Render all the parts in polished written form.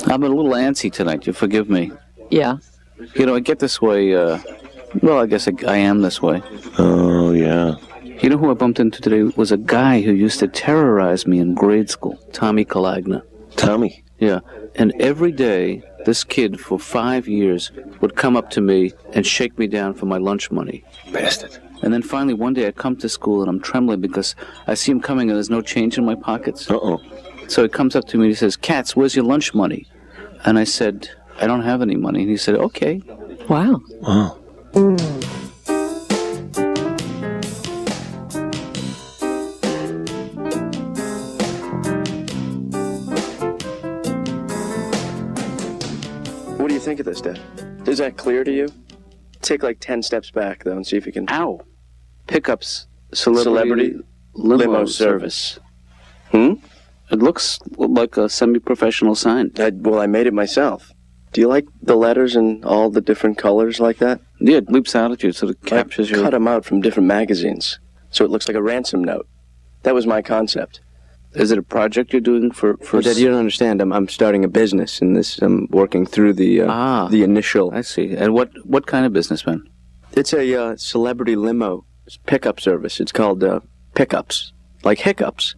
I'm a little antsy tonight. You forgive me. Yeah. You know, I get this way, well, I guess I am this way. Oh, yeah. You know who I bumped into today was a guy who used to terrorize me in grade school, Tommy Kalagna. Tommy? Yeah. And every day, this kid for 5 years would come up to me and shake me down for my lunch money. Bastard. And then finally one day I come to school and I'm trembling because I see him coming and there's no change in my pockets. Uh-oh. So he comes up to me and he says, Katz, where's your lunch money? And I said, I don't have any money. And he said, okay. Wow. Wow. What do you think of this, Dad? Is that clear to you? Take like 10 steps back, though, and see if you can... Ow. Pickups. Celebrity limo service. Hmm? It looks like a semi-professional sign. Well, I made it myself. Do you like the letters in all the different colors like that? Yeah, it leaps out at you, so it captures I cut them out from different magazines, so it looks like a ransom note. That was my concept. Is it a project you're doing for Well, Dad, you don't understand. I'm starting a business, and I'm working through the initial... I see. And what kind of business, man? It's a celebrity limo pickup service. It's called Pickups, like hiccups.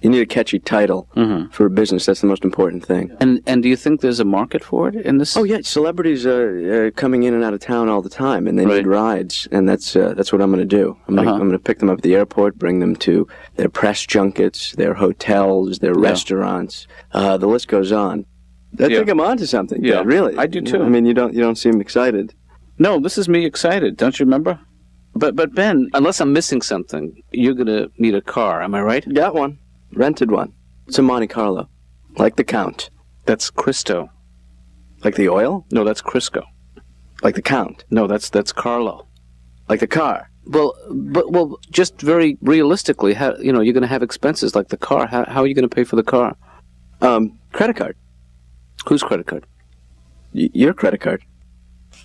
You need a catchy title for a business. That's the most important thing. And do you think there's a market for it in this? Oh, yeah. Celebrities are coming in and out of town all the time, and they need rides, and that's what I'm going to do. I'm going to pick them up at the airport, bring them to their press junkets, their hotels, their restaurants. The list goes on. I think I'm onto something. Yeah, Dad, really. I do too. I mean, you don't seem excited. No, this is me excited. Don't you remember? But Ben, unless I'm missing something, you're going to need a car. Am I right? Got one. Rented one. It's a Monte Carlo. Like the Count. That's Cristo. Like the oil? No, that's Crisco. Like the Count. No, that's Carlo. Like the car. Well, just very realistically, you're going to have expenses like the car. How are you going to pay for the car? Credit card. Whose credit card? Your credit card.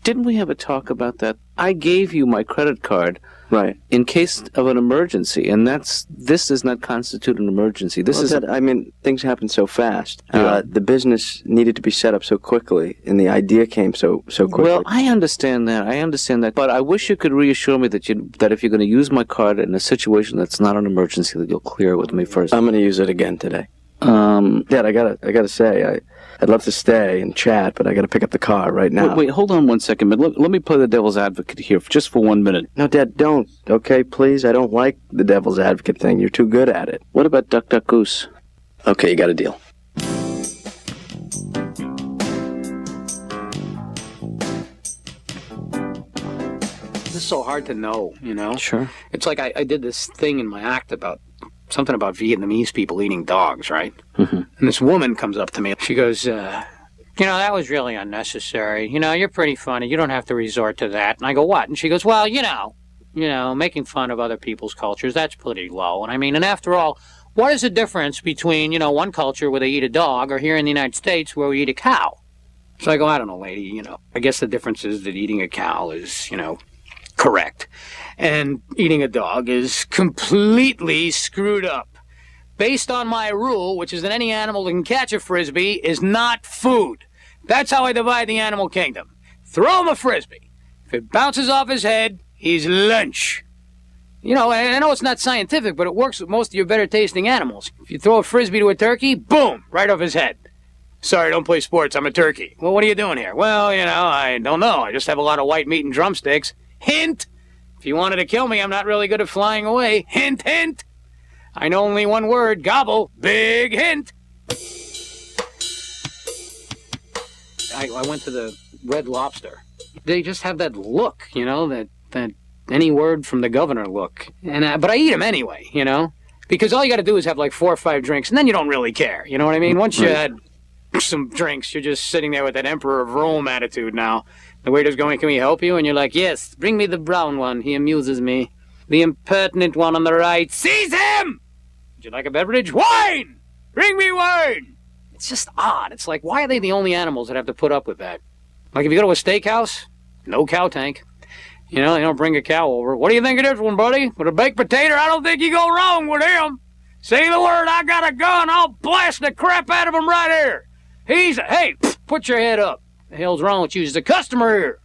Didn't we have a talk about that? I gave you my credit card, right, in case of an emergency, and this does not constitute an emergency. I mean, things happen so fast. The business needed to be set up so quickly, and the idea came so quickly. Well, I understand that, but I wish you could reassure me that if you're going to use my card in a situation that's not an emergency, that you'll clear it with me first. I'm going to use it again today. Dad, I gotta say, I'd love to stay and chat, but I gotta pick up the car right now. Wait, hold on 1 second, but let me play the devil's advocate here just for 1 minute. No, Dad, don't. Okay, please? I don't like the devil's advocate thing. You're too good at it. What about Duck Duck Goose? Okay, you got a deal. This is so hard to know, you know? Sure. It's like I did this thing in my act about something about Vietnamese people eating dogs, right? Mm-hmm. And this woman comes up to me. She goes, that was really unnecessary. You're pretty funny. You don't have to resort to that. And I go, what? And she goes, well, making fun of other people's cultures, that's pretty low. And after all, what is the difference between, one culture where they eat a dog or here in the United States where we eat a cow? So I go, I don't know, lady, I guess the difference is that eating a cow is, correct. And eating a dog is completely screwed up. Based on my rule, which is that any animal that can catch a frisbee is not food. That's how I divide the animal kingdom. Throw him a frisbee. If it bounces off his head, he's lunch. I know it's not scientific, but it works with most of your better tasting animals. If you throw a frisbee to a turkey, boom, right off his head. Sorry, I don't play sports, I'm a turkey. Well, what are you doing here? Well, I don't know. I just have a lot of white meat and drumsticks. Hint! If you wanted to kill me, I'm not really good at flying away. Hint, hint! I know only one word, gobble. Big hint! I went to the Red Lobster. They just have that look, that any word from the governor look. But I eat them anyway, because all you got to do is have like 4 or 5 drinks, and then you don't really care. You know what I mean? Once you had some drinks, you're just sitting there with that Emperor of Rome attitude now. The waiter's going, can we help you? And you're like, yes, bring me the brown one. He amuses me. The impertinent one on the right. Seize him! Would you like a beverage? Wine! Bring me wine! It's just odd. It's like, why are they the only animals that have to put up with that? Like if you go to a steakhouse, no cow tank. They don't bring a cow over. What do you think of this one, buddy? With a baked potato, I don't think you go wrong with him. Say the word, I got a gun, I'll blast the crap out of him right here. Hey, put your head up. The hell's wrong with you? There's a customer here.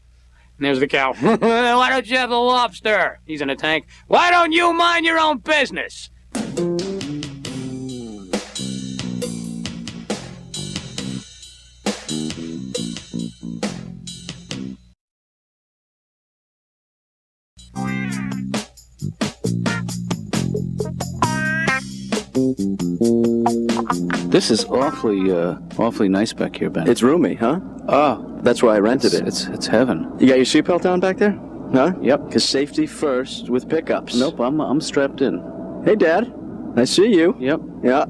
And there's the cow. Why don't you have the lobster? He's in a tank. Why don't you mind your own business? This is awfully nice back here, Ben. It's roomy, huh? Ah, That's why I rented it. it's heaven. You got your seatbelt on back there? Huh? Yep. Because safety first with pickups. Nope, I'm strapped in. Hey, Dad. I see you. Yep. Yeah.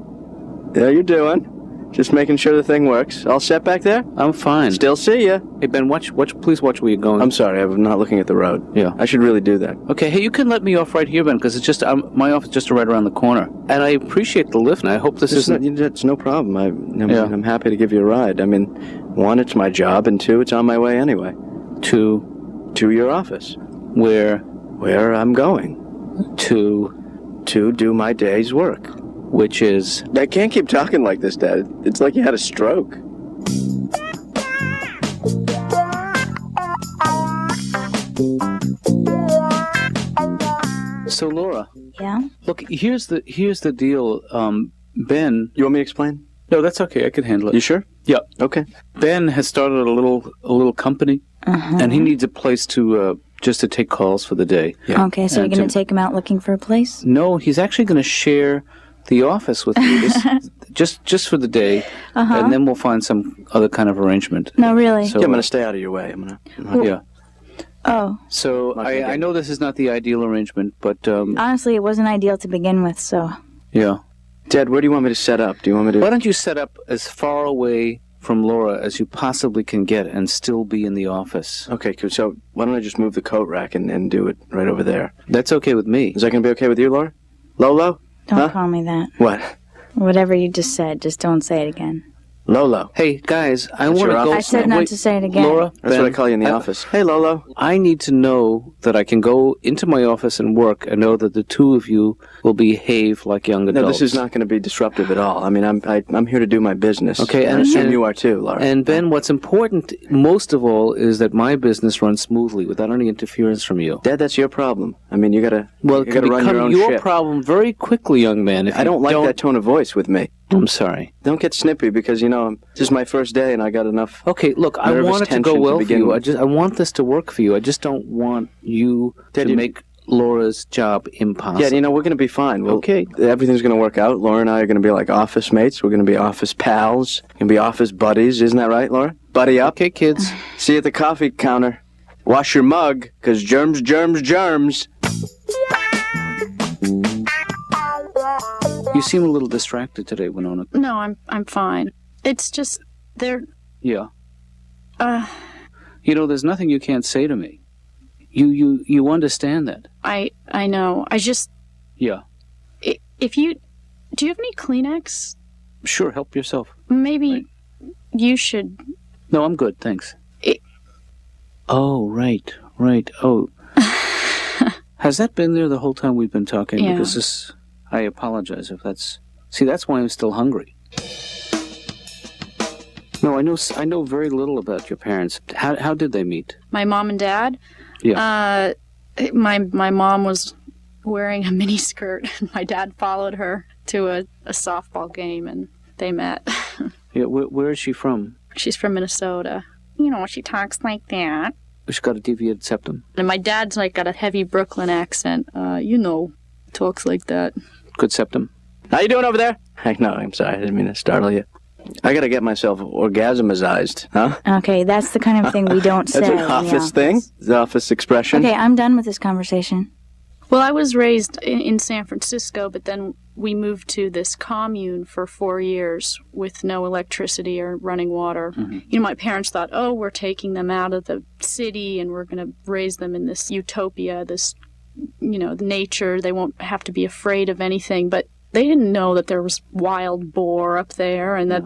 How you doing? Just making sure the thing works. All set back there? I'm fine. Still see ya. Hey, Ben, please watch where you're going. I'm sorry, I'm not looking at the road. Yeah. I should really do that. Okay, hey, you can let me off right here, Ben, because it's just my office is just right around the corner. And I appreciate the lift, and I hope this isn't... It's no problem. I'm happy to give you a ride. I mean, one, it's my job, and two, it's on my way anyway. To your office. where Where I'm going. to Do my day's work. which is... I can't keep talking like this, Dad. It's like you had a stroke. So, Laura, Yeah? look, here's the deal. Ben... You want me to explain? No, that's okay. I can handle it. You sure? Yeah. Okay. Ben has started a little company, and he needs a place to just to take calls for the day. Yeah. Okay, so you're And going to take him out looking for a place? No, he's actually going to share the office with me, just for the day, and then we'll find some other kind of arrangement. No, really? So, Yeah, I'm going to stay out of your way. yeah. Oh, So I know this is not the ideal arrangement, but honestly, it wasn't ideal to begin with, so... yeah. Dad, where do you want me to set up? Do you want me to... Why don't you set up as far away from Laura as you possibly can get and still be in the office? Okay, cool. So why don't I just move the coat rack and do it right over there? That's okay with me. Is that going to be okay with you, Laura? Lolo? Don't call me that. What? Whatever you just said, just don't say it again. Lolo. Hey, guys, I want to your go... office I said not Wait, to say it again. Laura, That's Ben, what I call you in the office. Hey, Lolo. I need to know that I can go into my office and work and know that the two of you will behave like young adults. No, this is not going to be disruptive at all. I mean, I'm here to do my business. Okay, and I assume you are too, Laura. And Ben, what's important most of all is that my business runs smoothly without any interference from you. Dad, that's your problem. I mean, you got to Well, it can run your own your ship. problem very quickly, young man. If I don't like that tone of voice with me. I'm sorry. Don't get snippy because, this is my first day and I got enough. Okay, look, I nervous want it to tension go to well for begin you. with. I want this to work for you. I just don't want you Dad, to make Laura's job impossible. Yeah, we're going to be fine. Okay. Everything's going to work out. Laura and I are going to be like office mates. We're going to be office pals. We're going to be office buddies. Isn't that right, Laura? Buddy up. Okay, kids. See you at the coffee counter. Wash your mug, because germs, germs, germs. You seem a little distracted today, Winona. No, I'm fine. It's just they're Yeah. There's nothing you can't say to me. You understand that. I know. I just Yeah. if you do you have any Kleenex? Sure, help yourself. Maybe you should. No, I'm good, thanks. It- Oh, right. Oh. Has that been there the whole time we've been talking? Yeah. Because I apologize if that's... See, that's why I'm still hungry. No, I know very little about your parents. How did they meet? My mom and dad. Yeah. My mom was wearing a mini skirt, and my dad followed her to a softball game, and they met. Yeah, where is she from? She's from Minnesota. She talks like that. She's got a deviated septum. And my dad's got a heavy Brooklyn accent. Talks like that. Good septum. How you doing over there? No, I'm sorry. I didn't mean to startle you. I got to get myself orgasmized, huh? Okay, that's the kind of thing we don't say. That's an in the office thing? The office expression? Okay, I'm done with this conversation. Well, I was raised in San Francisco, but then we moved to this commune for 4 years with no electricity or running water. Mm-hmm. My parents thought, we're taking them out of the city and we're going to raise them in this utopia, this, nature. They won't have to be afraid of anything. But they didn't know that there was wild boar up there and that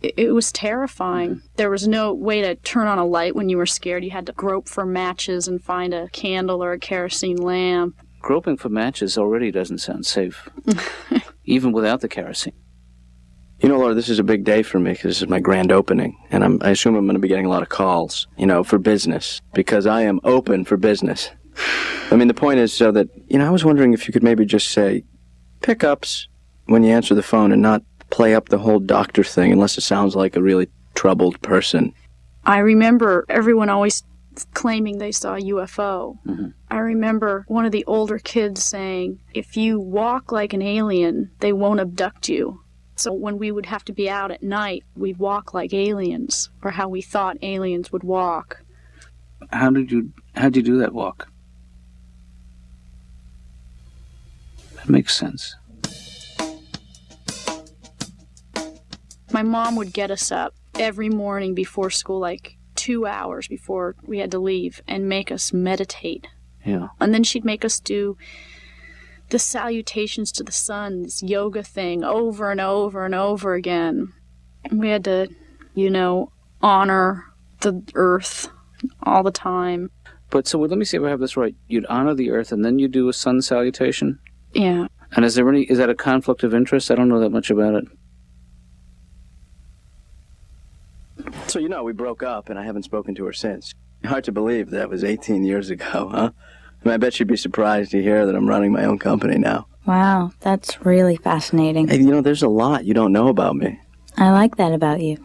it was terrifying. There was no way to turn on a light when you were scared. You had to grope for matches and find a candle or a kerosene lamp. Groping for matches already doesn't sound safe, even without the kerosene. You know, Laura, this is a big day for me because this is my grand opening, and I assume I'm going to be getting a lot of calls, for business, because I am open for business. I mean, the point is so that, I was wondering if you could maybe just say pickups when you answer the phone and not play up the whole doctor thing unless it sounds like a really troubled person. I remember everyone always claiming they saw a UFO. Mm-hmm. I remember one of the older kids saying, if you walk like an alien, they won't abduct you. So when we would have to be out at night, we'd walk like aliens, or how we thought aliens would walk. How'd you do that walk? That makes sense. My mom would get us up every morning before school, like 2 hours before we had to leave, and make us meditate. Yeah. And then she'd make us do the salutations to the sun, this yoga thing, over and over and over again. We had to, honor the earth all the time. But so let me see if I have this right. You'd honor the earth and then you do a sun salutation? Yeah. And is that a conflict of interest? I don't know that much about it. So, we broke up and I haven't spoken to her since. Hard to believe that was 18 years ago, huh? I bet you'd be surprised to hear that I'm running my own company now. Wow, that's really fascinating. Hey, there's a lot you don't know about me. I like that about you.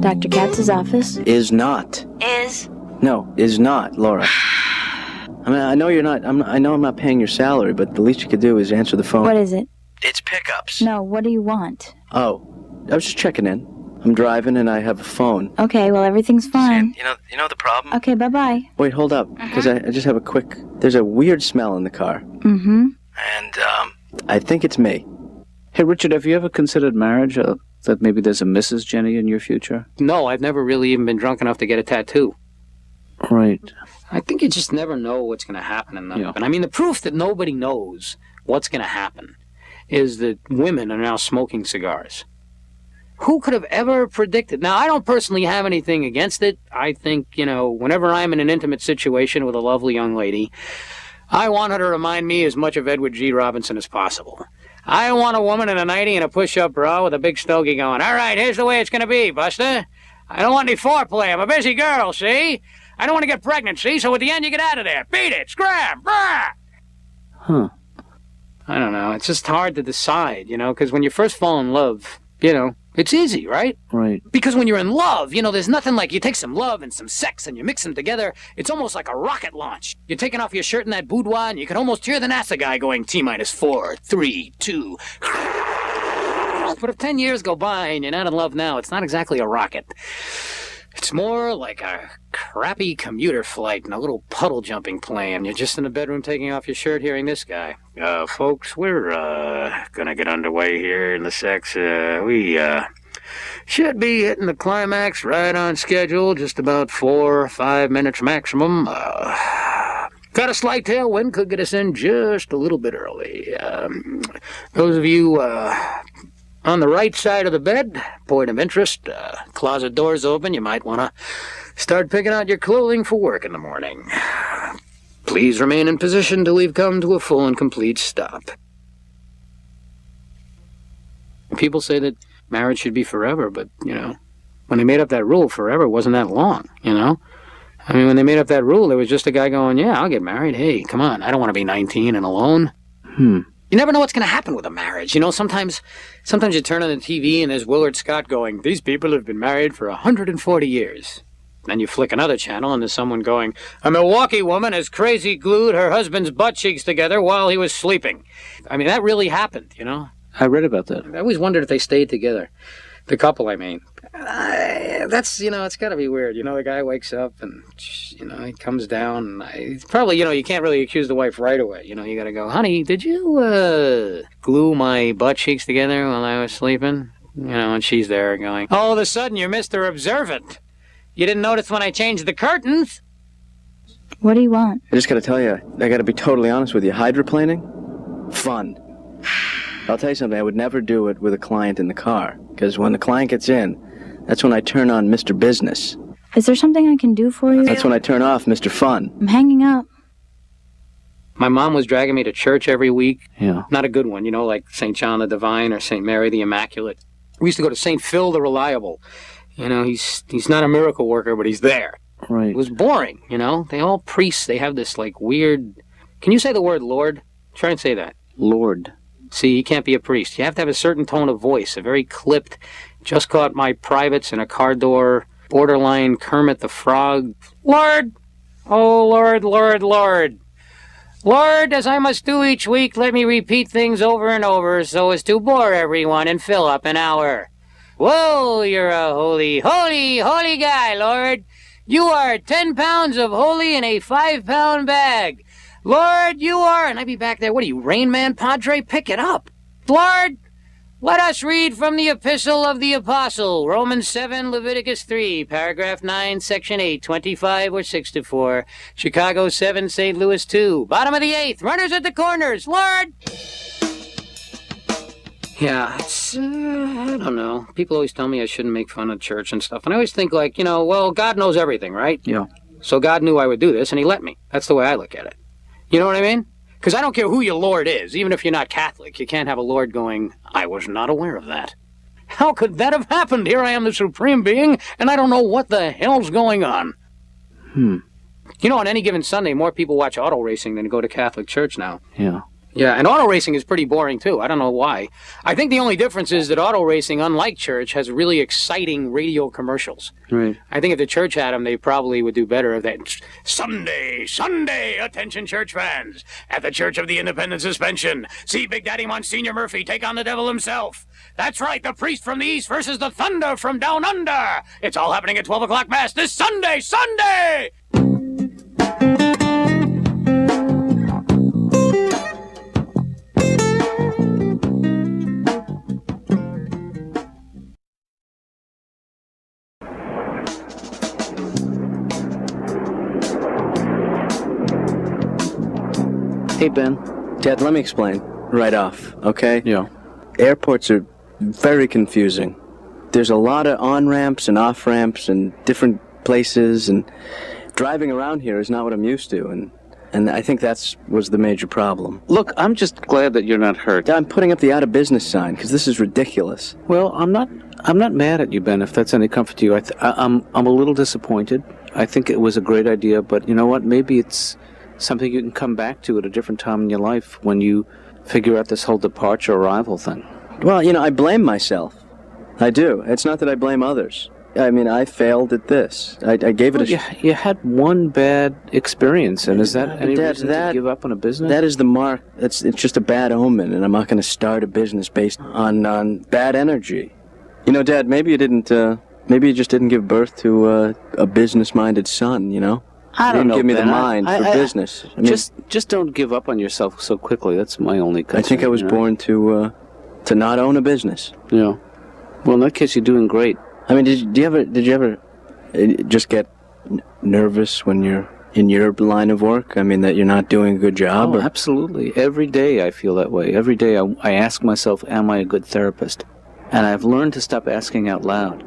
Dr. Katz's office? Is not. Is? No, is not, Laura. I mean, I know you're not. I know I'm not paying your salary, but the least you could do is answer the phone. What is it? It's pickups. No, what do you want? Oh, I was just checking in. I'm driving and I have a phone. Okay, well, everything's fine. You know the problem? Okay, bye-bye. Wait, hold up, because I just have a quick... There's a weird smell in the car. Mm-hmm. And, I think it's me. Hey, Richard, have you ever considered marriage? That maybe there's a Mrs. Jenny in your future? No, I've never really even been drunk enough to get a tattoo. Right. I think you just never know what's going to happen in them. Yeah. And I mean, the proof that nobody knows what's going to happen is that women are now smoking cigars. Who could have ever predicted? Now, I don't personally have anything against it. I think, whenever I'm in an intimate situation with a lovely young lady, I want her to remind me as much of Edward G. Robinson as possible. I want a woman in a nightie and a push-up bra with a big stogie going, all right, here's the way it's going to be, Buster. I don't want any foreplay. I'm a busy girl, see? I don't want to get pregnant, see? So at the end, you get out of there. Beat it. Scram. Brah! Huh. I don't know. It's just hard to decide, because when you first fall in love, it's easy, right? Right. Because when you're in love, there's nothing like you take some love and some sex and you mix them together. It's almost like a rocket launch. You're taking off your shirt in that boudoir and you can almost hear the NASA guy going T-4, 3, 2. But if 10 years go by and you're not in love now, it's not exactly a rocket. It's more like a crappy commuter flight in a little puddle jumping plane. You're just in the bedroom taking off your shirt hearing this guy. Folks, we're gonna get underway here in the sex. We should be hitting the climax right on schedule, just about 4 or 5 minutes maximum. Got a slight tailwind, could get us in just a little bit early. Those of you on the right side of the bed, point of interest, closet doors open, you might want to start picking out your clothing for work in the morning. Please remain in position till we've come to a full and complete stop. People say that marriage should be forever, but, when they made up that rule, forever wasn't that long, I mean, when they made up that rule, there was just a guy going, yeah, I'll get married. Hey, come on, I don't want to be 19 and alone. You never know what's going to happen with a marriage. Sometimes you turn on the TV and there's Willard Scott going, these people have been married for 140 years. Then you flick another channel and there's someone going, a Milwaukee woman has crazy glued her husband's butt cheeks together while he was sleeping. I mean, that really happened, I read about that. I always wondered if they stayed together. The couple, I mean. That's, it's got to be weird. The guy wakes up and, he comes down. And probably, you can't really accuse the wife right away. You got to go, honey, did you glue my butt cheeks together while I was sleeping? And she's there going, all of a sudden you're Mr. Observant. You didn't notice when I changed the curtains. What do you want? I just got to tell you, I got to be totally honest with you. Hydroplaning? Fun. I'll tell you something, I would never do it with a client in the car, because when the client gets in, that's when I turn on Mr. Business. Is there something I can do for you? That's when I turn off Mr. Fun. I'm hanging up. My mom was dragging me to church every week. Yeah. Not a good one, like St. John the Divine or St. Mary the Immaculate. We used to go to St. Phil the Reliable. He's not a miracle worker, but he's there. Right. It was boring, They all priests, they have this, weird... Can you say the word Lord? Try and say that. Lord. See, you can't be a priest. You have to have a certain tone of voice, a very clipped, just caught my privates in a car door, borderline Kermit the Frog. Lord! Oh, Lord, Lord, Lord. Lord, as I must do each week, let me repeat things over and over so as to bore everyone and fill up an hour. Whoa, you're a holy, holy, holy guy, Lord. You are 10 pounds of holy in a 5-pound bag. Lord, you are... And I'd be back there, what are you, Rain Man Padre? Pick it up. Lord, let us read from the Epistle of the Apostle, Romans 7, Leviticus 3, paragraph 9, section 8, 25 or 6-4, Chicago 7, St. Louis 2, bottom of the 8th, runners at the corners, Lord! Yeah, it's, I don't know. People always tell me I shouldn't make fun of church and stuff, and I always think well, God knows everything, right? Yeah. So God knew I would do this, and he let me. That's the way I look at it. You know what I mean? Because I don't care who your Lord is, even if you're not Catholic. You can't have a Lord going, I was not aware of that. How could that have happened? Here I am, the Supreme Being, and I don't know what the hell's going on. On any given Sunday, more people watch auto racing than go to Catholic church now. Yeah. Yeah, and auto racing is pretty boring, too. I don't know why. I think the only difference is that auto racing, unlike church, has really exciting radio commercials. Right. I think if the church had them, they probably would do better. That Sunday, Sunday, attention church fans. At the Church of the Independent Suspension, see Big Daddy Monsignor Murphy take on the devil himself. That's right, the priest from the east versus the thunder from down under. It's all happening at 12 o'clock Mass this Sunday, Sunday! Hey, Ben. Dad, let me explain right off, okay? Yeah. Airports are very confusing. There's a lot of on-ramps and off-ramps and different places, and driving around here is not what I'm used to, and I think was the major problem. Look, I'm just glad that you're not hurt. I'm putting up the out of business sign because this is ridiculous. Well, I'm not mad at you, Ben, if that's any comfort to you. I'm a little disappointed. I think it was a great idea, but you know what? Maybe it's something you can come back to at a different time in your life when you figure out this whole departure arrival thing. Well, I blame myself. I do. It's not that I blame others. I mean, I failed at this. I gave it You had one bad experience, and is that any Dad, reason to give up on a business? That is the mark. It's just a bad omen, and I'm not going to start a business based on bad energy. Dad, maybe you just didn't give birth to a business-minded son, I don't know, give me Ben. the mind for business. I mean, just don't give up on yourself so quickly. That's my only concern. I think I was born to not own a business. Yeah. Well, in that case, you're doing great. I mean, did you ever just get nervous when you're in your line of work? I mean, that you're not doing a good job? Oh, absolutely. Every day I feel that way. Every day I ask myself, am I a good therapist? And I've learned to stop asking out loud.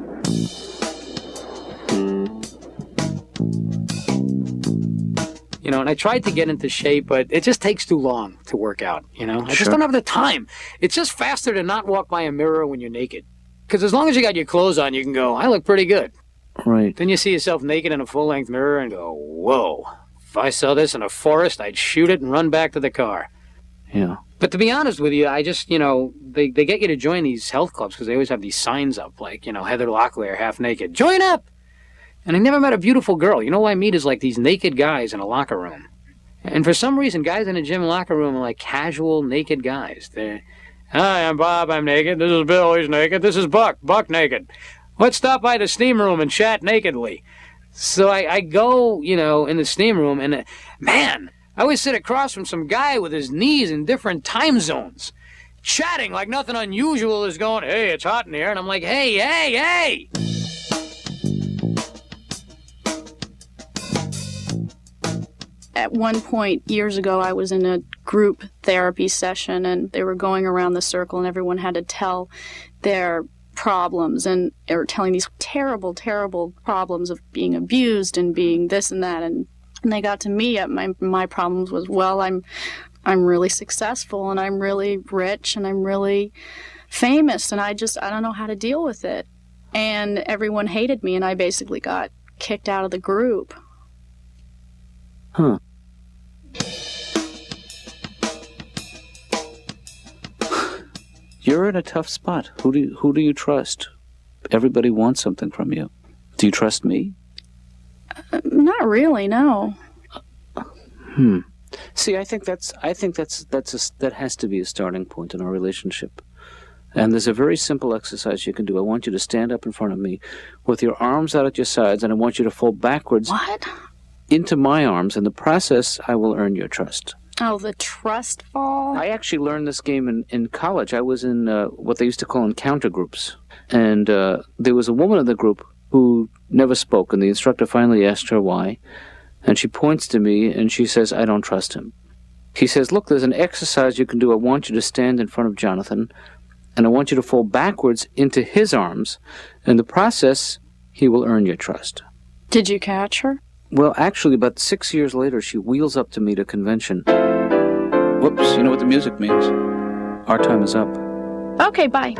And I tried to get into shape, but it just takes too long to work out, I just don't have the time. It's just faster to not walk by a mirror when you're naked. Because as long as you got your clothes on, you can go, I look pretty good. Right. Then you see yourself naked in a full-length mirror and go, whoa. If I saw this in a forest, I'd shoot it and run back to the car. Yeah. But to be honest with you, I just, they get you to join these health clubs because they always have these signs up, like, Heather Locklear, half naked. Join up! And I never met a beautiful girl. Who I meet is like these naked guys in a locker room. And for some reason, guys in a gym locker room are like casual naked guys. They're, hi, I'm Bob, I'm naked. This is Bill, he's naked. This is Buck naked. Let's stop by the steam room and chat nakedly. So I go, in the steam room, and man, I always sit across from some guy with his knees in different time zones, chatting like nothing unusual is going, hey, it's hot in here. And I'm like, hey. at one point years ago, I was in a group therapy session, and they were going around the circle, and everyone had to tell their problems, and they were telling these terrible, terrible problems of being abused and being this and that, and they got to me. My problems was, well, I'm really successful, and I'm really rich, and I'm really famous, and I don't know how to deal with it. And everyone hated me, and I basically got kicked out of the group. Huh. You're in a tough spot. Who do you trust? Everybody wants something from you. Do you trust me? Not really, no. See, I think that has to be a starting point in our relationship. And there's a very simple exercise you can do. I want you to stand up in front of me with your arms out at your sides, and I want you to fall backwards into my arms. In the process, I will earn your trust. Oh, the trust fall? I actually learned this game in college. I was in what they used to call encounter groups. And there was a woman in the group who never spoke, and the instructor finally asked her why. And she points to me, and she says, I don't trust him. He says, look, there's an exercise you can do. I want you to stand in front of Jonathan, and I want you to fall backwards into his arms. In the process, he will earn your trust. Did you catch her? Well, actually, about 6 years later, she wheels up to me at a convention. Whoops, you know what the music means. Our time is up. Okay, bye.